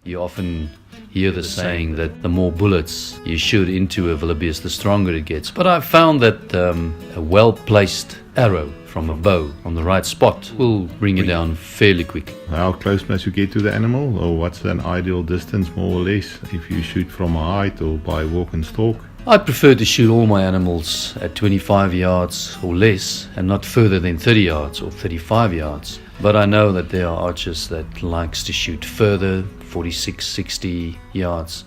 You often hear the saying that the more bullets you shoot into a wildebeest, the stronger it gets. But I've found that a well-placed arrow from a bow on the right spot will bring it down fairly quick. How close must you get to the animal, or what's an ideal distance more or less if you shoot from a height or by walk and stalk? I prefer to shoot all my animals at 25 yards or less and not further than 30 yards or 35 yards. But I know that there are archers that likes to shoot further, 46, 60 yards.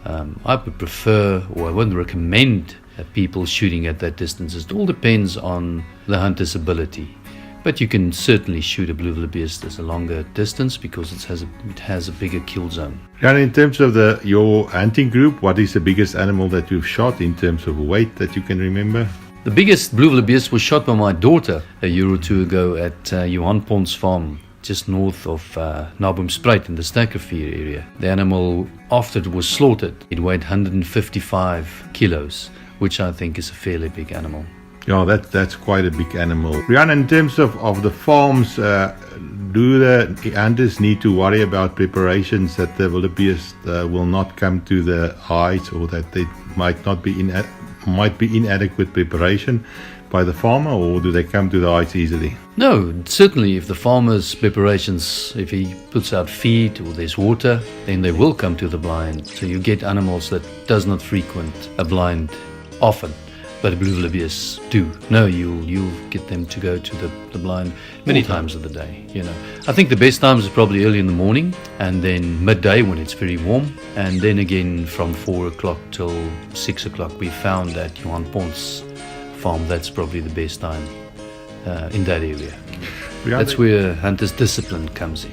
I would prefer, or I wouldn't recommend people shooting at that distance. It all depends on the hunter's ability. But you can certainly shoot a blue wildebeest as a longer distance because it has a bigger kill zone. And in terms of your hunting group, what is the biggest animal that you've shot in terms of weight that you can remember? The biggest blue wildebeest was shot by my daughter a year or two ago at Johan Pond's farm, just north of Naboomspruit in the Stakkervier area. The animal, after it was slaughtered, it weighed 155 kilos, which I think is a fairly big animal. Yeah, that's quite a big animal. Rean, in terms of the farms, do the hunters need to worry about preparations that the wildebeest will not come to the heights, or that they might be inadequate preparation by the farmer, or do they come to the heights easily? No, certainly if the farmer's preparations, if he puts out feed or there's water, then they will come to the blind. So you get animals that does not frequent a blind often. But blue wildebeest do. No, you'll get them to go to the blind many times of the day. I think the best times is probably early in the morning, and then midday when it's very warm, and then again from 4 o'clock till 6 o'clock. We found at Johan Pond's farm that's probably the best time in that area. That's where hunter's discipline comes in.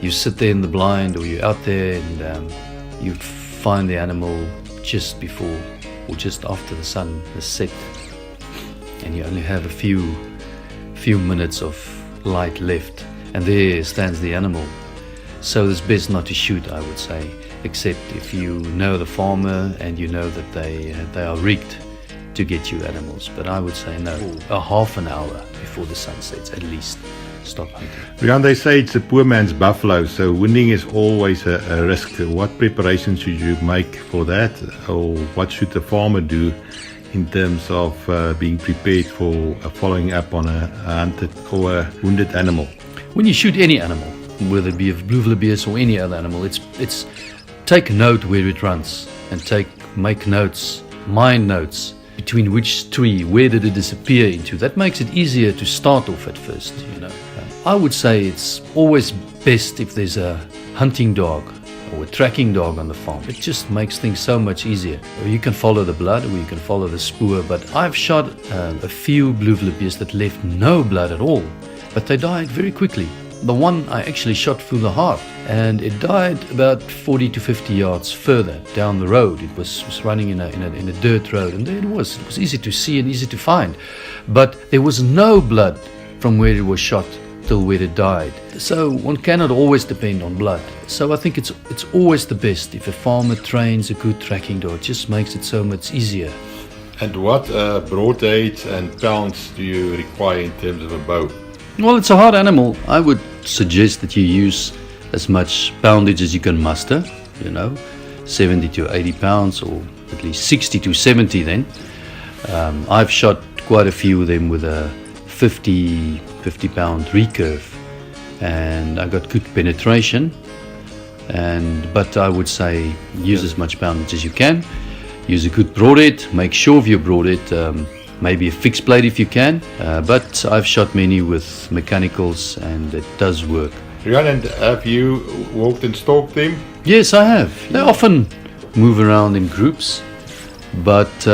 You sit there in the blind, or you're out there, and you find the animal just before or just after the sun has set, and you only have a few minutes of light left, and there stands the animal. So it's best not to shoot, I would say, except if you know the farmer and you know that they are rigged to get you animals. But I would say no, a half an hour before the sun sets at least. Stop hunting. Rean, they say it's a poor man's buffalo, so wounding is always a risk. What preparations should you make for that, or what should the farmer do in terms of being prepared for following up on a hunted or a wounded animal? When you shoot any animal, whether it be a blue wildebeest or any other animal, it's take note where it runs, and make notes, mind notes, between which tree, where did it disappear into. That makes it easier to start off at first. I would say it's always best if there's a hunting dog or a tracking dog on the farm. It just makes things so much easier. You can follow the blood, or you can follow the spoor, but I've shot a few blue wildebeest that left no blood at all, but they died very quickly. The one I actually shot through the heart, and it died about 40 to 50 yards further down the road. It was running in a dirt road, and there it was. It was easy to see and easy to find, but there was no blood from where it was shot till where it died. So one cannot always depend on blood. So I think it's always the best if a farmer trains a good tracking dog. It just makes it so much easier. And what broadheads and pounds do you require in terms of a bow? Well, it's a hard animal. I would suggest that you use as much poundage as you can muster, 70 to 80 pounds, or at least 60 to 70 then. I've shot quite a few of them with a 50 pound recurve, and I got good penetration. But I would say use as much poundage as you can. Use a good broadhead. Make sure of your broadhead. Maybe a fixed blade if you can. But I've shot many with mechanicals, and it does work. Rean, and have you walked and stalked them? Yes, I have. They often move around in groups, but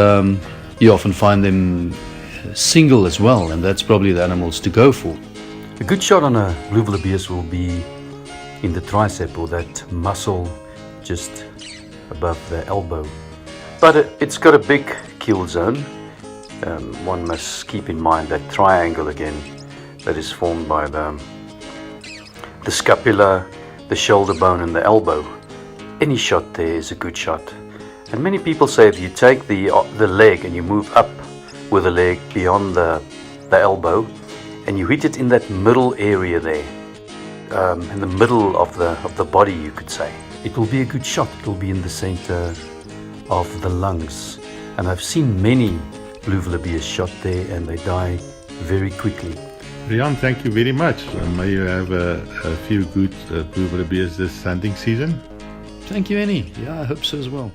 you often find them single as well, and that's probably the animals to go for. A good shot on a blue wildebeest will be in the tricep, or that muscle just above the elbow. But it's got a big kill zone. One must keep in mind that triangle again that is formed by the scapula, the shoulder bone and the elbow. Any shot there is a good shot. And many people say if you take the leg and you move up with the leg beyond the elbow, and you hit it in that middle area there, in the middle of the body, you could say. It will be a good shot. It will be in the center of the lungs. And I've seen many blue wildebeest shot there, and they die very quickly. Rean, thank you very much. May you have a few good blue wildebeest this hunting season. Thank you, Hennie. Yeah, I hope so as well.